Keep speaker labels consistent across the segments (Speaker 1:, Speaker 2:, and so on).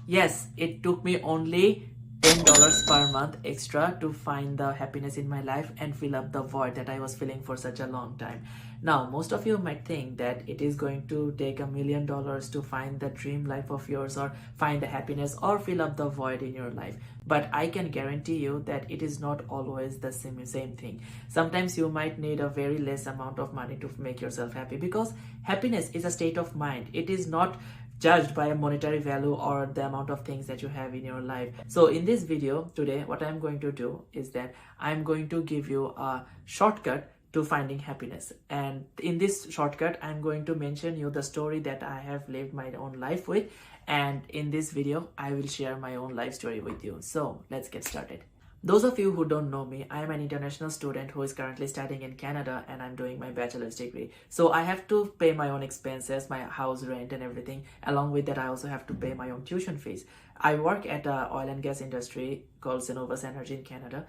Speaker 1: Yes, it took me only $10 per month extra to find the happiness in my life and fill up the void that I was feeling for such a long time. Now, most of you might think that it is going to take $1 million to find the dream life of yours or find the happiness or fill up the void in your life. But I can guarantee you that it is not always the same thing. Sometimes you might need a very less amount of money to make yourself happy, because happiness is a state of mind. It is not judged by a monetary value or the amount of things that you have in your life. So in this video today, what I'm going to do is that I'm going to give you a shortcut to finding happiness. And in this shortcut, I'm going to mention you the story that I have lived my own life with. And in this video, I will share my own life story with you. So let's get started. Those of you who don't know me, I am an international student who is currently studying in Canada, and I'm doing my bachelor's degree. So I have to pay my own expenses, my house rent and everything. Along with that, I also have to pay my own tuition fees. I work at an oil and gas industry called Cenovus Energy in Canada.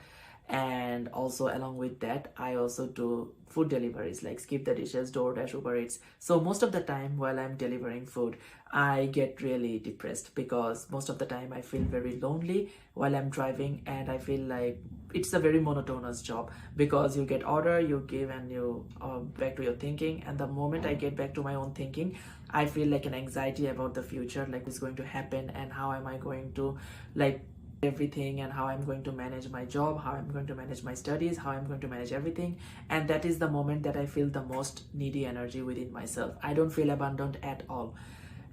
Speaker 1: And also along with that, I also do food deliveries like Skip the Dishes, DoorDash, Uber Eats. So most of the time while I'm delivering food, I get really depressed because most of the time I feel very lonely while I'm driving, and I feel like it's a very monotonous job because you get order, you give, and you back to your thinking. And the moment I get back to my own thinking, I feel like an anxiety about the future, like what's going to happen and how am I going to like everything, and how I'm going to manage my job, how I'm going to manage my studies, how I'm going to manage everything. And that is the moment that I feel the most needy energy within myself. I don't feel abundant at all.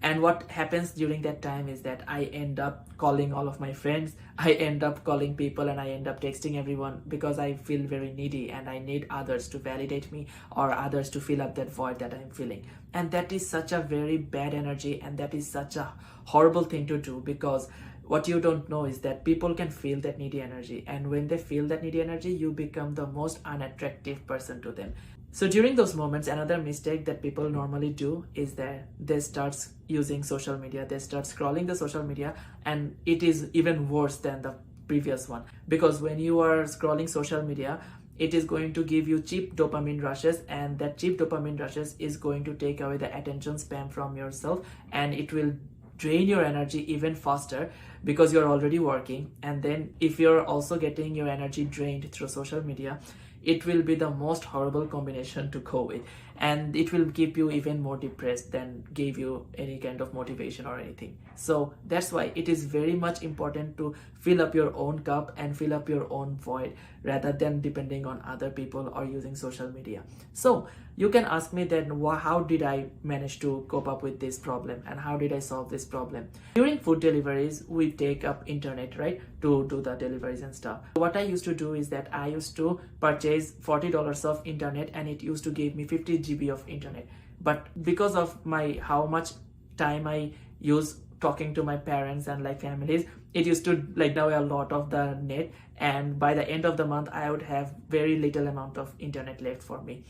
Speaker 1: And what happens during that time is that I end up calling all of my friends, I end up calling people, and I end up texting everyone because I feel very needy and I need others to validate me or others to fill up that void that I'm feeling. And that is such a very bad energy, and that is such a horrible thing to do, because what you don't know is that people can feel that needy energy, and when they feel that needy energy, you become the most unattractive person to them. So during those moments, another mistake that people normally do is that they start using social media, they start scrolling the social media, and it is even worse than the previous one, because when you are scrolling social media, it is going to give you cheap dopamine rushes, and that cheap dopamine rushes is going to take away the attention span from yourself, and it will drain your energy even faster because you're already working. And then if you're also getting your energy drained through social media, it will be the most horrible combination to go with, and it will keep you even more depressed than give you any kind of motivation or anything. So that's why it is very much important to fill up your own cup and fill up your own void rather than depending on other people or using social media. So you can ask me then, how did I manage to cope up with this problem and how did I solve this problem? During food deliveries, we take up internet, right, to do the deliveries and stuff. What I used to do is that I used to purchase $40 of internet, and it used to give me 50 GB of internet. But because of my how much time I use talking to my parents and like families, it used to like now a lot of the net, and by the end of the month I would have very little amount of internet left for me.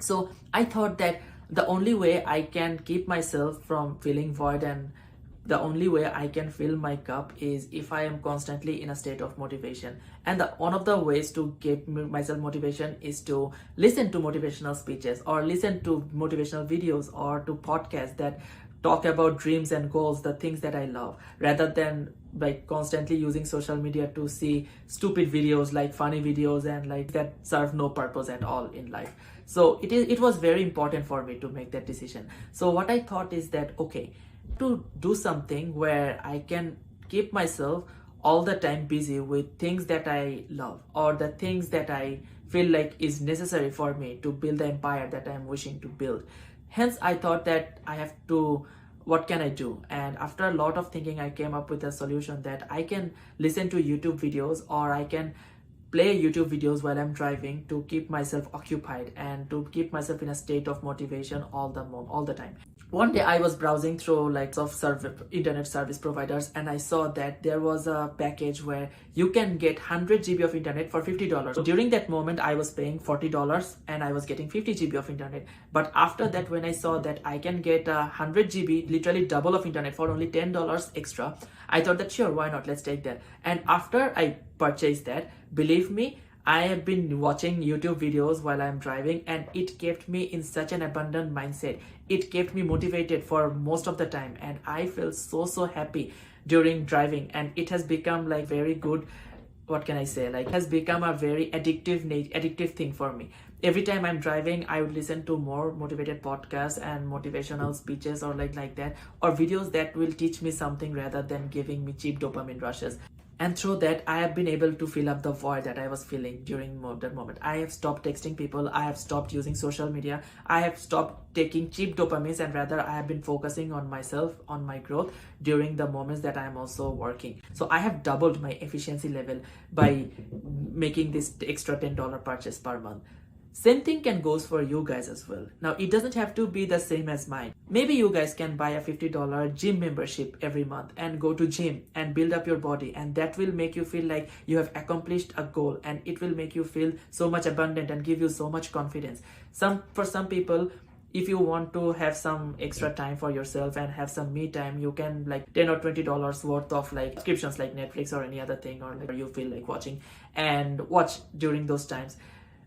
Speaker 1: So I thought that the only way I can keep myself from feeling void, and the only way I can fill my cup, is if I am constantly in a state of motivation. And one of the ways to give myself motivation is to listen to motivational speeches or listen to motivational videos or to podcasts that talk about dreams and goals, the things that I love, rather than like constantly using social media to see stupid videos, like funny videos and like that serve no purpose at all in life. So it was very important for me to make that decision. So what I thought is that, okay, to do something where I can keep myself all the time busy with things that I love or the things that I feel like is necessary for me to build the empire that I'm wishing to build. Hence, I thought that I have to, what can I do? And after a lot of thinking, I came up with a solution that I can listen to YouTube videos, or I can play YouTube videos while I'm driving to keep myself occupied and to keep myself in a state of motivation all the time. One day I was browsing through like internet service providers, and I saw that there was a package where you can get 100 GB of internet for $50. So during that moment I was paying $40 and I was getting 50 GB of internet. But after that, when I saw that I can get 100 GB, literally double of internet for only $10 extra, I thought that sure, why not, let's take that. And after I purchased that, believe me, I have been watching YouTube videos while I'm driving, and it kept me in such an abundant mindset. it kept me motivated for most of the time, and I felt so happy during driving, and it has become like very good, what can I say, like has become a very addictive thing for me. Every time I'm driving, I would listen to more motivated podcasts and motivational speeches, or like that, or videos that will teach me something rather than giving me cheap dopamine rushes. And through that, I have been able to fill up the void that I was feeling during that moment. I have stopped texting people, I have stopped using social media, I have stopped taking cheap dopamines, and rather I have been focusing on myself, on my growth during the moments that I am also working. So I have doubled my efficiency level by making this extra $10 purchase per month. Same thing can goes for you guys as well. Now, it doesn't have to be the same as mine. Maybe you guys can buy a $50 gym membership every month and go to gym and build up your body, and that will make you feel like you have accomplished a goal, and it will make you feel so much abundant and give you so much confidence. For some people, if you want to have some extra time for yourself and have some me time, you can like $10 or $20 worth of like subscriptions like Netflix or any other thing, or like you feel like watching, and watch during those times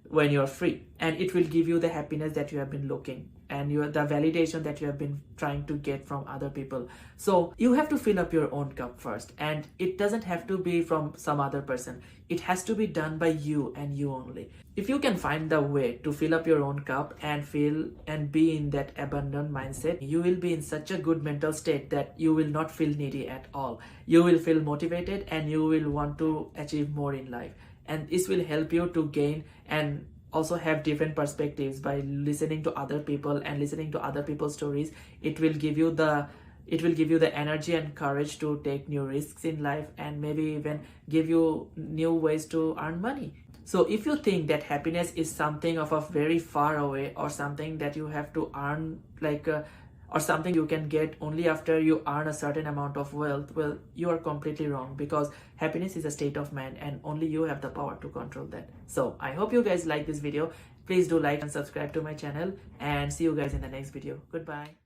Speaker 1: when you're free, and it will give you the happiness that you have been looking, and the validation that you have been trying to get from other people. So you have to fill up your own cup first, and it doesn't have to be from some other person. It has to be done by you and you only. If you can find the way to fill up your own cup and feel and be in that abundant mindset, you will be in such a good mental state that you will not feel needy at all. You will feel motivated, and you will want to achieve more in life. And this will help you to gain and also have different perspectives by listening to other people and listening to other people's stories. It will give you the energy and courage to take new risks in life, and maybe even give you new ways to earn money. So if you think that happiness is something of a very far away, or something that you have to earn, or something you can get only after you earn a certain amount of wealth, well, you are completely wrong, because happiness is a state of mind, and only you have the power to control that. So I hope you guys like this video. Please do like and subscribe to my channel, and see you guys in the next video. Goodbye.